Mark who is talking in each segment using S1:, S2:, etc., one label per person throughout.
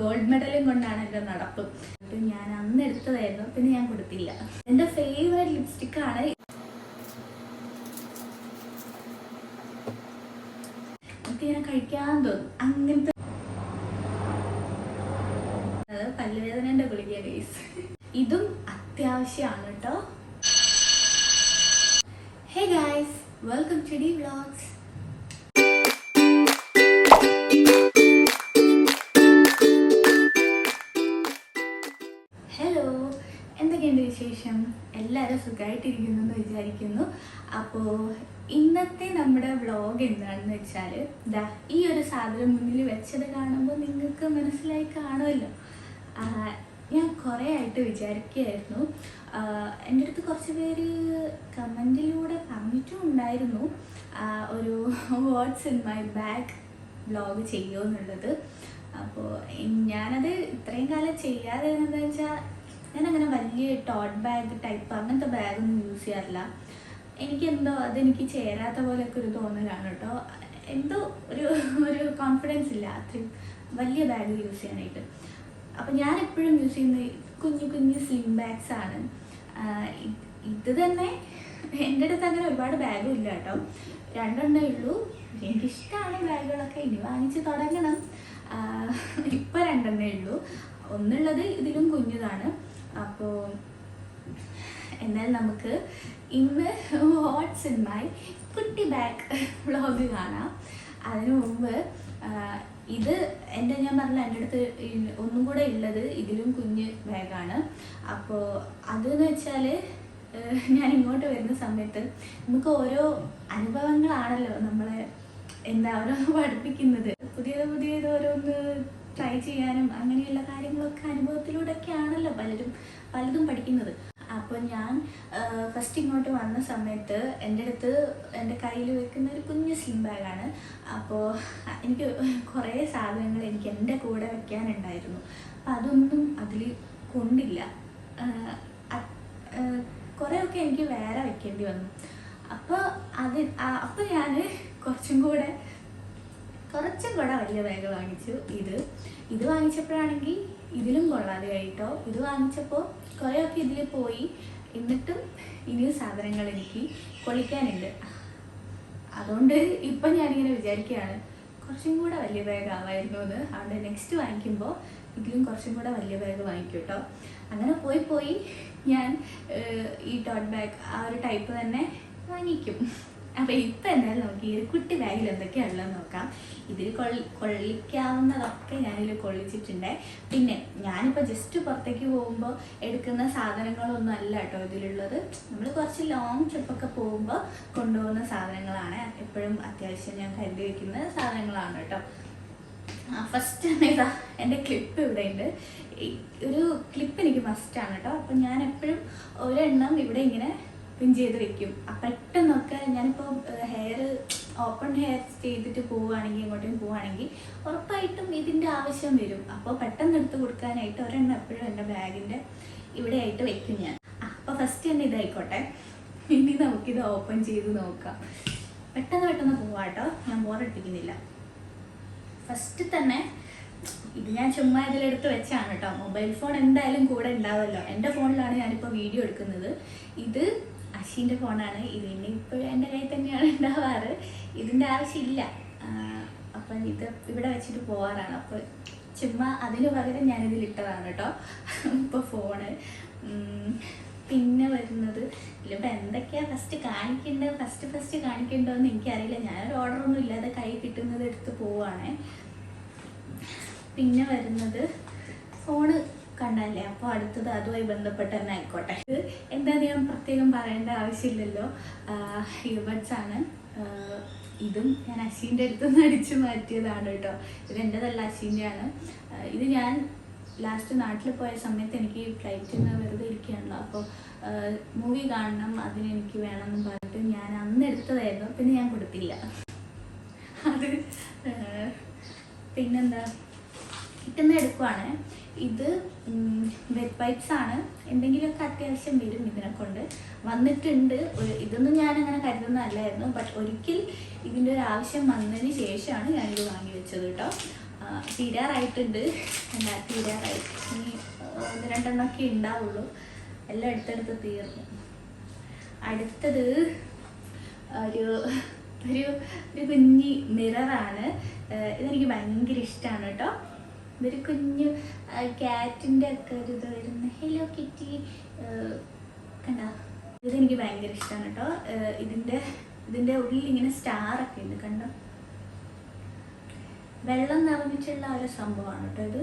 S1: Gold മെഡലും കൊണ്ടാണ് എൻ്റെ നടപ്പ്. ഞാൻ അന്ന് എടുത്തതായിരുന്നു, പിന്നെ ഞാൻ കൊടുത്തില്ല. എൻ്റെ ഫേവറേറ്റ് ലിപ്സ്റ്റിക്കാണ്. എനിക്ക് ഇങ്ങനെ കഴിക്കാൻ തോന്നും അങ്ങനത്തെ. പല്ലുവേദനയുടെ ഗുളിക ഗൈസ്. ഇതും അത്യാവശ്യമാണ് കേട്ടോ. Hey guys, welcome to D vlogs. Hello, എന്തൊക്കെയുണ്ട് വിശേഷം? എല്ലാവരും സുഖമായിട്ടിരിക്കുന്നു എന്ന് വിചാരിക്കുന്നു. അപ്പോൾ ഇന്നത്തെ നമ്മുടെ വ്ലോഗ് എന്താണെന്ന് വെച്ചാൽ, ഈ ഒരു സാധനം മുന്നിൽ വെച്ചത് കാണുമ്പോൾ നിങ്ങൾക്ക് മനസ്സിലായി കാണുമല്ലോ. ഞാൻ കുറേ ആയിട്ട് വിചാരിക്കുകയായിരുന്നു. എൻ്റെ അടുത്ത് കുറച്ച് പേര് കമൻറ്റിലൂടെ പറഞ്ഞിട്ടും ഉണ്ടായിരുന്നു ഒരു what's in my bag vlog ചെയ്യുമോ എന്നുള്ളത്. അപ്പോൾ ഞാനത് ഇത്രയും കാലം ചെയ്യാതെ എന്താ വെച്ചാൽ, ഞാനങ്ങനെ വലിയ ടോട്ട് ബാഗ് ടൈപ്പ് അങ്ങനത്തെ ബാഗൊന്നും യൂസ് ചെയ്യാറില്ല. എനിക്കെന്തോ അതെനിക്ക് ചേരാത്ത പോലെയൊക്കെ ഒരു തോന്നലാണ് കേട്ടോ. എന്തോ ഒരു കോൺഫിഡൻസ് ഇല്ല അത്രയും വലിയ ബാഗ് യൂസ് ചെയ്യാനായിട്ട്. അപ്പം ഞാൻ എപ്പോഴും യൂസ് ചെയ്യുന്നത് കുഞ്ഞു കുഞ്ഞു സ്ലിം ബാഗ്സ് ആണ്. ഇത് തന്നെ എൻ്റെ അടുത്ത് അങ്ങനെ ഒരുപാട് ബാഗും ഇല്ല കേട്ടോ, 2 എണ്ണേ ഉള്ളൂ. എനിക്കിഷ്ടമാണ് ബാഗുകളൊക്കെ, ഇനി വാങ്ങിച്ച് തുടങ്ങണം. ഇപ്പം 2 എണ്ണേ ഉള്ളൂ. ഒന്നുള്ളത് ഇതിലും കുഞ്ഞതാണ്. അപ്പോൾ എന്നാൽ നമുക്ക് ഇന്ന് വാട്ട്സ് ഇൻ മൈ കുട്ടി ബാഗ് വ്ലോഗ് കാണാം. അതിനു മുമ്പ് ഇത് ഞാൻ പറഞ്ഞില്ല, എൻ്റെ അടുത്ത് ഒന്നും കൂടെ ഉള്ളത് ഇതിലും കുഞ്ഞ് ബാഗാണ്. അപ്പോൾ അതെന്ന് വെച്ചാൽ, ഞാൻ ഇങ്ങോട്ട് വരുന്ന സമയത്ത് നമുക്ക് ഓരോ അനുഭവങ്ങളാണല്ലോ നമ്മളെ ഓരോന്ന് പഠിപ്പിക്കുന്നത്. പുതിയത് ഓരോന്ന് ട്രൈ ചെയ്യാനും അങ്ങനെയുള്ള കാര്യങ്ങളൊക്കെ അനുഭവത്തിലൂടെയൊക്കെ ആണല്ലോ പലതും പഠിക്കുന്നത്. അപ്പോൾ ഞാൻ ഫസ്റ്റ് ഇങ്ങോട്ട് വന്ന സമയത്ത് എൻ്റെ കയ്യിൽ വെക്കുന്ന ഒരു കുഞ്ഞ് സ്ലിം ബാഗാണ്. അപ്പോൾ എനിക്ക് കുറേ സാധനങ്ങൾ എനിക്ക് എൻ്റെ കൂടെ വെക്കാനുണ്ടായിരുന്നു. അപ്പം അതൊന്നും അതിൽ കൊണ്ടില്ല. കുറേയൊക്കെ എനിക്ക് വേറെ വെക്കേണ്ടി വന്നു. അപ്പോൾ ഞാൻ കുറച്ചും കൂടെ വലിയ ബാഗ് വാങ്ങിച്ചു. ഇത് വാങ്ങിച്ചപ്പോഴാണെങ്കിൽ ഇതിലും കൊള്ളാതെ കഴിട്ടോ. ഇത് വാങ്ങിച്ചപ്പോൾ കുറേയൊക്കെ ഇതിൽ പോയി. എന്നിട്ടും ഇനിയും സാധനങ്ങൾ എനിക്ക് കൊള്ളിക്കാനുണ്ട്. അതുകൊണ്ട് ഇപ്പം ഞാനിങ്ങനെ വിചാരിക്കുകയാണ്, കുറച്ചും കൂടെ വലിയ ബാഗ് ആവായിരുന്നു എന്ന്. അതുകൊണ്ട് നെക്സ്റ്റ് വാങ്ങിക്കുമ്പോൾ ഇതിലും കുറച്ചും കൂടെ വലിയ ബാഗ് വാങ്ങിക്കും കേട്ടോ. അങ്ങനെ പോയി ഞാൻ ഈ ടോട്ട് ബാഗ് ആ ഒരു ടൈപ്പ് തന്നെ വാങ്ങിക്കും. അപ്പോൾ ഇപ്പം എന്തായാലും നമുക്ക് ഈ ഒരു കുട്ടി ബാഗിൽ എന്തൊക്കെയാണുള്ളതെന്ന് നോക്കാം. ഇതിൽ കൊള്ളിക്കാവുന്നതൊക്കെ ഞാനിതിൽ കൊള്ളിച്ചിട്ടുണ്ട്. പിന്നെ ഞാനിപ്പോൾ ജസ്റ്റ് പുറത്തേക്ക് പോകുമ്പോൾ എടുക്കുന്ന സാധനങ്ങളൊന്നും അല്ല കേട്ടോ ഇതിലുള്ളത്. നമ്മൾ കുറച്ച് ലോങ് ട്രിപ്പൊക്കെ പോകുമ്പോൾ കൊണ്ടുപോകുന്ന സാധനങ്ങളാണ്. എപ്പോഴും അത്യാവശ്യം ഞാൻ കരുതി വയ്ക്കുന്ന സാധനങ്ങളാണ് കേട്ടോ. ഫസ്റ്റ് ഇതാ എൻ്റെ ക്ലിപ്പ് ഇവിടെ ഉണ്ട്. ഒരു ക്ലിപ്പ് എനിക്ക് മസ്റ്റാണ് കേട്ടോ. അപ്പം ഞാൻ എപ്പോഴും ഒരെണ്ണം ഇവിടെ ഇങ്ങനെ പിൻ ചെയ്ത് വെക്കും. പെട്ടെന്നൊക്കെ ഞാനിപ്പോൾ ഓപ്പൺ ഹെയർ ചെയ്തിട്ട് എങ്ങോട്ടും പോവുകയാണെങ്കിൽ ഉറപ്പായിട്ടും ഇതിൻ്റെ ആവശ്യം വരും. അപ്പോൾ പെട്ടെന്ന് എടുത്ത് കൊടുക്കാനായിട്ട് ഒരെണ്ണം എപ്പോഴും എൻ്റെ ബാഗിൻ്റെ ഇവിടെ ആയിട്ട് വെക്കും ഞാൻ. അപ്പോൾ ഫസ്റ്റ് തന്നെ ഇതായിക്കോട്ടെ. ഇനി നമുക്കിത് ഓപ്പൺ ചെയ്ത് നോക്കാം. പെട്ടെന്ന് പോവാം കേട്ടോ, ഞാൻ ബോറടിപ്പിക്കുന്നില്ല. ഫസ്റ്റ് തന്നെ ഇത് ഞാൻ ചുമ്മാ ഇതിലെടുത്ത് വെച്ചാണ് കേട്ടോ. മൊബൈൽ ഫോൺ എന്തായാലും കൂടെ ഉണ്ടാവുമല്ലോ. എൻ്റെ ഫോണിലാണ് ഞാനിപ്പോൾ വീഡിയോ എടുക്കുന്നത്. ഇത് അശ്വിൻ്റെ ഫോണാണ്. ഇതിന് ഇപ്പോഴും എൻ്റെ കയ്യിൽ തന്നെയാണ് ഉണ്ടാവാറ്. ഇതിൻ്റെ ആവശ്യമില്ല. അപ്പം ഇത് ഇവിടെ വെച്ചിട്ട് പോവാറാണ്. അപ്പോൾ ചുമ്മാ അതിന് പകരം ഞാനിതിലിട്ടതാണ് കേട്ടോ ഇപ്പോൾ ഫോണ്. പിന്നെ വരുന്നത് ഇതിലിപ്പോൾ എന്തൊക്കെയാണ് ഫസ്റ്റ് കാണിക്കേണ്ടതെന്ന് എനിക്കറിയില്ല. ഞാനൊരു ഓർഡറൊന്നും ഇല്ലാതെ കൈ കിട്ടുന്നത് എടുത്ത് പോവുകയാണേ. പിന്നെ വരുന്നത് ഫോണ് കണ്ടല്ലേ, അപ്പോൾ അടുത്തത് അതുമായി ബന്ധപ്പെട്ട് തന്നെ ആയിക്കോട്ടെ. ഇത് എന്താണെന്ന് ഞാൻ പ്രത്യേകം പറയേണ്ട ആവശ്യമില്ലല്ലോ. ഇയർബഡ്സ് ആണ്. ഇതും ഞാൻ അശ്വിൻ്റെ അടുത്തുനിന്ന് അടിച്ചു മാറ്റിയതാണ് കേട്ടോ. ഇത് എൻ്റെതല്ല, അശ്വിൻ്റെയാണ്. ഇത് ഞാൻ ലാസ്റ്റ് നാട്ടിൽ പോയ സമയത്ത് എനിക്ക് ഫ്ലൈറ്റിൽ നിന്ന് വെറുതെ ഇരിക്കുകയാണല്ലോ. അപ്പോൾ മൂവി കാണണം, അതിനെനിക്ക് വേണമെന്ന് പറഞ്ഞിട്ട് ഞാൻ അന്ന് എടുത്തതായിരുന്നു, പിന്നെ ഞാൻ കൊടുത്തില്ല. അത് പിന്നെന്താ കിട്ടുന്ന എടുക്കുവാണ്. ഇത് വെറ്റ് വൈപ്സ് ആണ്. എന്തെങ്കിലുമൊക്കെ അത്യാവശ്യം വരും ഇതിനെ കൊണ്ട്. വന്നിട്ടുണ്ട്. ഇതൊന്നും ഞാനങ്ങനെ കരുതുന്നതല്ലായിരുന്നു. ബട്ട് ഒരിക്കൽ ഇതിൻ്റെ ഒരു ആവശ്യം വന്നതിന് ശേഷമാണ് ഞാനിത് വാങ്ങി വെച്ചത് കേട്ടോ. തീരാറായിട്ടുണ്ട്. എന്താ തീരാറായി, ഇനി 1-2 ഉണ്ടാവുള്ളൂ. എല്ലാം എടുത്തെടുത്ത് തീർന്നു. അടുത്തത് ഒരു ഒരു ഒരു കുഞ്ഞി മിററാണ്. ഇതെനിക്ക് ഭയങ്കര ഇഷ്ടമാണ് കേട്ടോ. ഇതൊരു കുഞ്ഞു ക്യാറ്റിൻ്റെ ഒക്കെ ഒരു ഇത് വരുന്ന ഹെലോ കിറ്റി കണ്ട. ഇതെനിക്ക് ഭയങ്കര ഇഷ്ടമാണ് കേട്ടോ. ഇതിൻ്റെ ഉള്ളിൽ ഇങ്ങനെ സ്റ്റാറൊക്കെ ഉണ്ട് കണ്ടോ. വെള്ളം നിറഞ്ഞിട്ടുള്ള ഒരു സംഭവമാണ് കേട്ടോ ഇത്.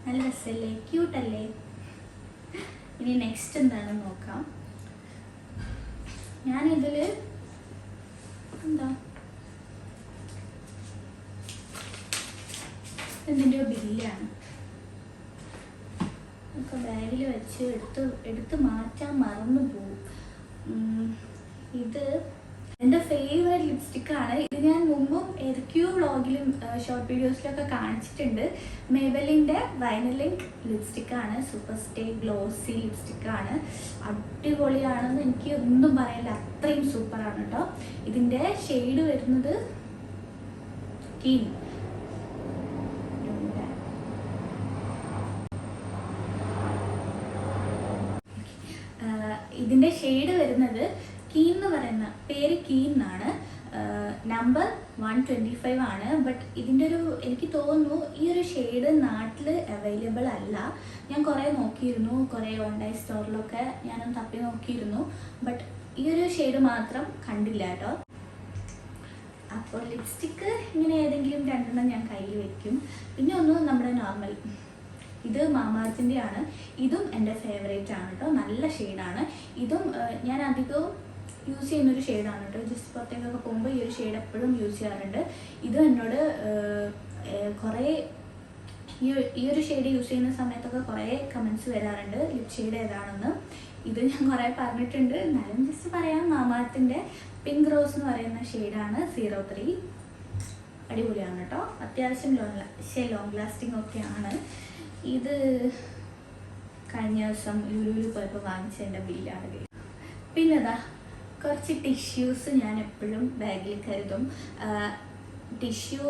S1: നല്ല രസമല്ലേ, ക്യൂട്ടല്ലേ. ഇനി നെക്സ്റ്റ് എന്താണെന്ന് നോക്കാം. ഞാനിതിൽ എന്താ ഇതിൻ്റെ ബില്ലാണ്. ഒക്കെ ബാഗിൽ വെച്ച് എടുത്ത് മാറ്റാൻ മറന്നു പോവും. ഇത് എൻ്റെ ഫേവറേറ്റ് ലിപ്സ്റ്റിക്കാണ്. ഇത് ഞാൻ മുമ്പും ഏതൊക്കെയോ വ്ളോഗിലും ഷോർട്ട് വീഡിയോസിലൊക്കെ കാണിച്ചിട്ടുണ്ട്. മേബലിൻ്റെ വൈനലിങ്ക് ലിപ്സ്റ്റിക്കാണ്. സൂപ്പർ സ്റ്റേ ഗ്ലോസി ലിപ്സ്റ്റിക്കാണ്. അടിപൊളിയാണെന്ന് എനിക്ക് ഒന്നും പറയില്ല, അത്രയും സൂപ്പറാണ് കേട്ടോ. ഇതിൻ്റെ ഷെയ്ഡ് വരുന്നത് കീൻ. ഇതിൻ്റെ ഷെയ്ഡ് വരുന്നത് കീൻ എന്ന് പറയുന്ന പേര് കീൻ എന്നാണ്. നമ്പർ 125 ആണ്. ബട്ട് ഇതിൻ്റെ ഒരു എനിക്ക് തോന്നുന്നു ഈ ഒരു ഷെയ്ഡ് നാട്ടിൽ അവൈലബിൾ അല്ല. ഞാൻ കുറേ നോക്കിയിരുന്നു, കുറേ ഓൺലൈൻ സ്റ്റോറിലൊക്കെ ഞാനൊന്ന് തപ്പി നോക്കിയിരുന്നു. ബട്ട് ഈ ഒരു ഷെയ്ഡ് മാത്രം കണ്ടില്ല കേട്ടോ. അപ്പോൾ ലിപ്സ്റ്റിക്ക് ഇങ്ങനെ ഏതെങ്കിലും 2 ഞാൻ കയ്യിൽ വയ്ക്കും. പിന്നെ ഒന്ന് നമ്മുടെ നോർമൽ, ഇത് മാമാർത്തിൻ്റെ ആണ്. ഇതും എൻ്റെ ഫേവറേറ്റ് ആണ് കേട്ടോ. നല്ല ഷെയ്ഡാണ്. ഇതും ഞാൻ അധികവും യൂസ് ചെയ്യുന്നൊരു ഷെയ്ഡാണ് കേട്ടോ. ജസ്റ്റ് പുറത്തേക്കൊക്കെ പോകുമ്പോൾ ഈ ഒരു ഷെയ്ഡ് എപ്പോഴും യൂസ് ചെയ്യാറുണ്ട്. ഇത് എന്നോട് കുറേ ഈ ഒരു ഷെയ്ഡ് യൂസ് ചെയ്യുന്ന സമയത്തൊക്കെ കുറേ കമൻസ് വരാറുണ്ട്, ലിപ് ഷെയ്ഡ് ഏതാണെന്ന്. ഇത് ഞാൻ കുറേ പറഞ്ഞിട്ടുണ്ട്, എന്നാലും ജസ്റ്റ് പറയാം. മാമാർത്തിൻ്റെ പിങ്ക് റോസ് എന്ന് പറയുന്ന ഷെയ്ഡാണ് 03. അടിപൊളിയാണ് കേട്ടോ. അത്യാവശ്യം ലോങ് ലാസ്റ്റിംഗ് ഒക്കെയാണ്. ഇത് കഴിഞ്ഞ ദിവസം ലുലുവിൽ പോയപ്പോൾ വാങ്ങിച്ചതിൻ്റെ ബില്ലാണ്. പിന്നെ അതാ കുറച്ച് ടിഷ്യൂസ് ഞാൻ എപ്പോഴും ബാഗിൽ കരുതും. ടിഷ്യൂ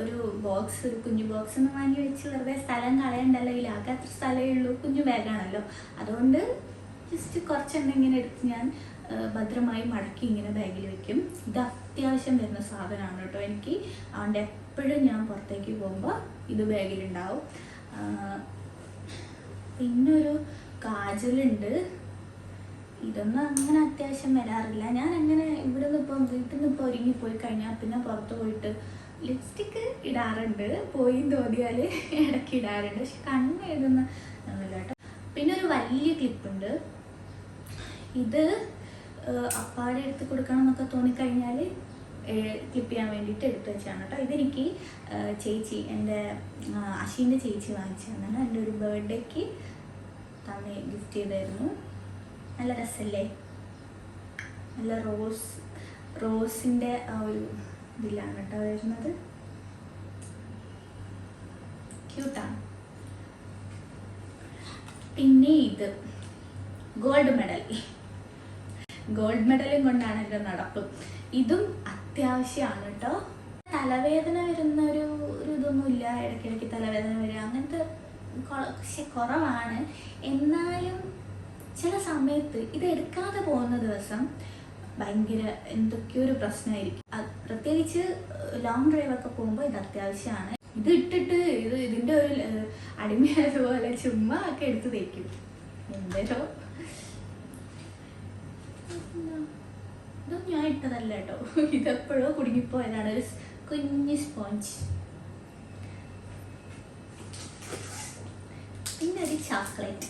S1: ഒരു ബോക്സ്, ഒരു കുഞ്ഞു ബോക്സ് ഒന്ന് വാങ്ങി വെച്ച് വെറുതെ സ്ഥലം കളയണ്ടല്ലോ. ഇതിലാകെ അത്ര സ്ഥലമേ ഉള്ളൂ, കുഞ്ഞു ബാഗാണല്ലോ. അതുകൊണ്ട് ജസ്റ്റ് കുറച്ചെണ്ണം ഇങ്ങനെ എടുത്ത് ഞാൻ ഭദ്രമായി മടക്കി ഇങ്ങനെ ബാഗിൽ വെക്കും. ഇത് അത്യാവശ്യം വരുന്ന സാധനമാണ് കേട്ടോ എനിക്ക്. അതുകൊണ്ട് എപ്പോഴും ഞാൻ പുറത്തേക്ക് പോകുമ്പോൾ ഇത് ബാഗിലുണ്ടാവും. പിന്നെ ഒരു കാജലുണ്ട്. ഇതൊന്നും അങ്ങനെ അത്യാവശ്യം വരാറില്ല. ഞാൻ അങ്ങനെ ഇവിടെ നിന്ന് ഒരുങ്ങിപ്പോയി കഴിഞ്ഞാൽ പിന്നെ പുറത്ത് പോയിട്ട് ലിപ്സ്റ്റിക്ക് ഇടാറുണ്ട്. പോയി തോന്നിയാൽ ഇടയ്ക്ക് ഇടാറുണ്ട്. പക്ഷെ കണ്ണ് എഴുതുന്ന ഒന്നുമില്ല കേട്ടോ. പിന്നെ ഒരു വലിയ ക്ലിപ്പുണ്ട്. ഇത് അപ്പാടെ എടുത്ത് കൊടുക്കണം എന്നൊക്കെ തോന്നിക്കഴിഞ്ഞാൽ ക്ലിപ്പ് ചെയ്യാൻ വേണ്ടിയിട്ട് എടുത്ത് വെച്ചാണ് കേട്ടോ. ഇതെനിക്ക് ചേച്ചി, എൻ്റെ അശ്വിൻ്റെ ചേച്ചി വാങ്ങിച്ചു തന്നാണ്. എൻ്റെ ഒരു ബർത്ത്ഡേക്ക് തന്നെ ഗിഫ്റ്റ് ചെയ്തായിരുന്നു. നല്ല രസമല്ലേ, നല്ല റോസിൻ്റെ ആ ഒരു ഇതിലാണ് കേട്ടോ വരുന്നത്. ക്യൂട്ടാണ്. പിന്നെ ഇത് ഗോൾഡ് മെഡലും കൊണ്ടാണ് എൻ്റെ നടപ്പ്. ഇതും അത്യാവശ്യമാണ് കേട്ടോ. തലവേദന വരുന്ന ഒരു ഇതൊന്നുമില്ല. ഇടയ്ക്കിടയ്ക്ക് തലവേദന വരിക അങ്ങനത്തെ പക്ഷെ കുറവാണ്. എന്നാലും ചില സമയത്ത് ഇത് എടുക്കാതെ പോകുന്ന ദിവസം ഭയങ്കര എന്തൊക്കെയോ ഒരു പ്രശ്നമായിരിക്കും. പ്രത്യേകിച്ച് ലോങ് ഡ്രൈവൊക്കെ പോകുമ്പോൾ ഇത് അത്യാവശ്യമാണ്. ഇത് ഇട്ടിട്ട് ഇതിൻ്റെ ഒരു അടിമയായതുപോലെ ചുമ്മാ ഒക്കെ എടുത്ത് തേക്കും. എന്തോ ഇതൊന്നും ഞാൻ ഇട്ടതല്ല കേട്ടോ. ഇതെപ്പോഴോ കുടുങ്ങിപ്പോയതാണ്. ഒരു കുഞ്ഞ് സ്പോഞ്ച്. പിന്നെ ഒരു ചോക്ലേറ്റ്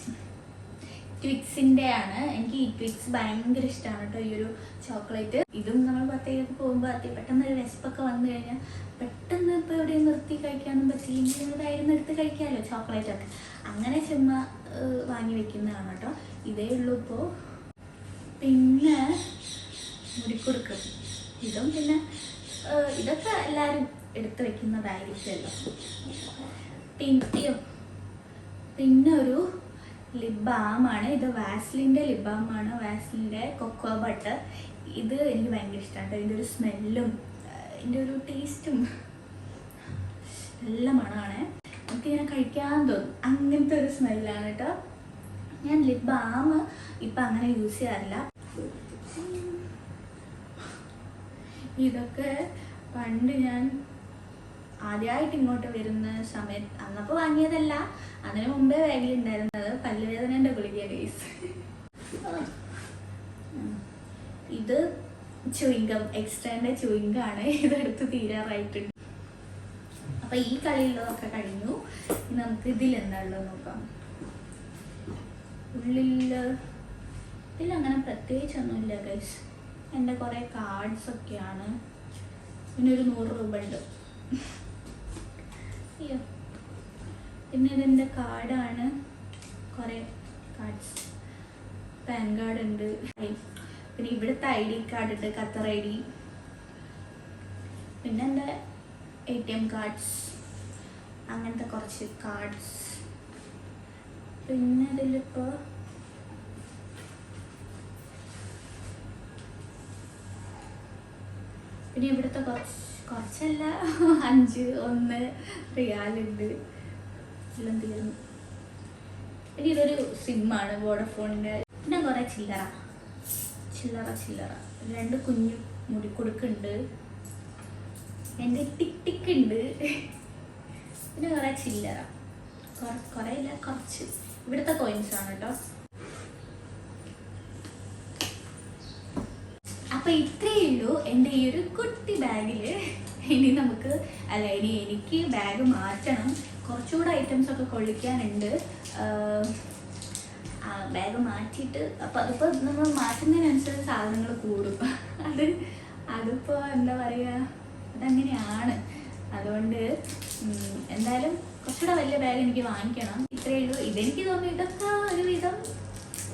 S1: ട്വിക്സിൻ്റെ ആണ്. എനിക്ക് ഈ ട്വിക്സ് ഭയങ്കര ഇഷ്ടമാണ് കേട്ടോ, ഈ ഒരു ചോക്ലേറ്റ്. ഇതും നമ്മൾ പുറത്തേക്ക് പോകുമ്പോൾ പെട്ടെന്ന് ഒരു വിശപ്പൊക്കെ വന്നു കഴിഞ്ഞാൽ പെട്ടെന്ന് ഇപ്പോൾ എവിടെയും നിർത്തി കഴിക്കാനൊന്നും പറ്റില്ലെങ്കിൽ നമ്മളതായിരുന്നു എടുത്ത് കഴിക്കാമല്ലോ ചോക്ലേറ്റൊക്കെ. അങ്ങനെ ചുമ്മാ വാങ്ങി വെക്കുന്നതാണ് കേട്ടോ. ഇതേ ഉള്ളൂ ഇപ്പോൾ. പിന്നെ മുടിക്കുടുക്കും. ഇതും പിന്നെ ഇതൊക്കെ എല്ലാവരും എടുത്ത് വെക്കുന്നതായിരിക്കുമല്ലോ. പിന്നെ ഒരു ലിപ് ബാമാണ്. ഇത് വാസ്ലിൻ്റെ ലിപ് ബാമാണ്, വാസ്ലിൻ്റെ കൊക്കോ ബട്ടർ. ഇത് എനിക്ക് ഭയങ്കര ഇഷ്ടമാണ്. ഇതിൻ്റെ ഒരു സ്മെല്ലും ഇതിൻ്റെ ഒരു ടേസ്റ്റും നല്ല മണമാണ്, നമുക്കിങ്ങനെ കഴിക്കാൻ തോന്നും. അങ്ങനത്തെ ഒരു സ്മെല്ലാണ് കേട്ടോ. ഞാൻ ലിപ് ബാം ഇപ്പം അങ്ങനെ യൂസ് ചെയ്യാറില്ല. ഇതൊക്കെ പണ്ട് ഞാൻ ആദ്യമായിട്ട് ഇങ്ങോട്ട് വരുന്ന സമയത്ത് അന്നപ്പോൾ വാങ്ങിയതല്ല, അതിന് മുമ്പേ ബാഗിലുണ്ടായിരുന്നത് പല്ലുവേദനേൻ്റെ ഗുളിക ഗൈസ്. ഇത് ചുയിങ്കം, എക്സ്ട്രാൻ്റെ ചുയിങ്കാണ്. ഇതെടുത്ത് തീരാറായിട്ടുണ്ട്. അപ്പം ഈ കളിയുള്ളതൊക്കെ കഴിഞ്ഞു. നമുക്ക് ഇതിലെന്താ ഉള്ളത് നോക്കാം. ഇതിലങ്ങനെ പ്രത്യേകിച്ചൊന്നുമില്ല ഗൈസ്. എൻ്റെ കുറേ കാർഡ്സൊക്കെയാണ്. പിന്നെ ഒരു 100 രൂപ ഉണ്ട്. അയ്യോ, പിന്നെ ഇതെൻ്റെ കാർഡാണ്. കുറേ കാർഡ്സ്, പാൻ കാർഡ് ഉണ്ട്, പിന്നെ ഇവിടുത്തെ ID കാർഡ് ഉണ്ട്, ഖത്തർ ID. പിന്നെ എൻ്റെ ATM കാർഡ്സ്, അങ്ങനത്തെ കുറച്ച് കാർഡ്സ്. പിന്നെ ഇതിലിപ്പോൾ പിന്നെ ഇവിടുത്തെ കുറച്ചല്ല 5, 1 റിയാലുണ്ട്. എല്ലാം തീർന്നു. പിന്നെ ഇതൊരു സിമ്മാണ് വോഡഫോണിൻ്റെ. പിന്നെ കുറേ ചില്ലറ 2 കുഞ്ഞു മുടിക്കുടുക്കുണ്ട്. എൻ്റെ ടിക്ക് ഉണ്ട്. പിന്നെ കുറേ ചില്ലറ, കുറേ ഇല്ല, കുറച്ച് ഇവിടുത്തെ കോയിൻസ് ആണ് കേട്ടോ. അപ്പോൾ ഇത്രയേ ഉള്ളൂ എൻ്റെ ഈ ഒരു കുട്ടി ബാഗിൽ. ഇനി എനിക്ക് ബാഗ് മാറ്റണം. കുറച്ചുകൂടെ ഐറ്റംസ് ഒക്കെ കൊള്ളിക്കാനുണ്ട്. ബാഗ് മാറ്റിയിട്ട് അതിപ്പോൾ നമ്മൾ മാറ്റുന്നതിനനുസരിച്ച് സാധനങ്ങൾ കൂടും. അതിപ്പോൾ എന്താ പറയുക, അതങ്ങനെയാണ്. അതുകൊണ്ട് എന്തായാലും കുറച്ചുകൂടെ വലിയ ബാഗ് എനിക്ക് വാങ്ങിക്കണം. ഇത്രയേ ഉള്ളൂ. ഇതെനിക്ക് തോന്നുന്നു ഇതൊക്കെ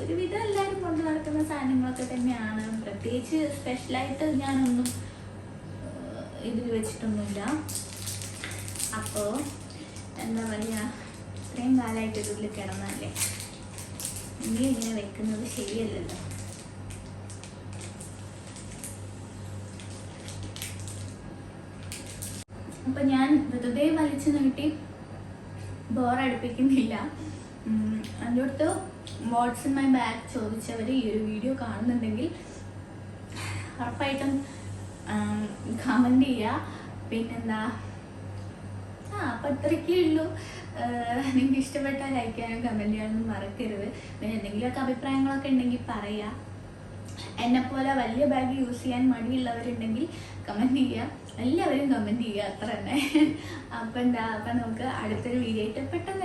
S1: ഒരുവിധം എല്ലാവരും കൊണ്ട് നടക്കുന്ന സാധനങ്ങളൊക്കെ തന്നെയാണ്. പ്രത്യേകിച്ച് സ്പെഷ്യലായിട്ട് ഞാനൊന്നും ഇതിൽ വെച്ചിട്ടൊന്നുമില്ല. അപ്പോൾ എന്താ പറയുക, ഇത്രയും കാലമായിട്ട് ഇതിൽ കിടന്നല്ലേ, ഇനി ഇങ്ങനെ വെക്കുന്നത് ശരിയല്ലല്ലോ. അപ്പം ഞാൻ വെറുതെ വലിച്ചു നീട്ടി ബോറടിപ്പിക്കുന്നില്ല. എൻ്റെ അടുത്ത് വാട്ട്സ് ഇൻ മൈ ബാഗ് ചോദിച്ചവർ ഈ ഒരു വീഡിയോ കാണുന്നുണ്ടെങ്കിൽ ഉറപ്പായിട്ടും കമൻറ്റ് ചെയ്യുക. പിന്നെന്താ, അപ്പം അത്രയ്ക്കേ ഉള്ളൂ. നിങ്ങൾക്ക് ഇഷ്ടപ്പെട്ടാൽ ലൈക്ക് ചെയ്യാനും കമൻറ്റ് ചെയ്യാനൊന്നും മറക്കരുത്. പിന്നെ എന്തെങ്കിലുമൊക്കെ അഭിപ്രായങ്ങളൊക്കെ ഉണ്ടെങ്കിൽ പറയുക. എന്നെപ്പോലെ വലിയ ബാഗ് യൂസ് ചെയ്യാൻ മടിയുള്ളവരുണ്ടെങ്കിൽ കമൻറ്റ് ചെയ്യുക. എല്ലാവരും കമൻറ്റ് ചെയ്യുക, അത്ര തന്നെ. അപ്പം നമുക്ക് അടുത്തൊരു വീഡിയോ ആയിട്ട് പെട്ടെന്ന്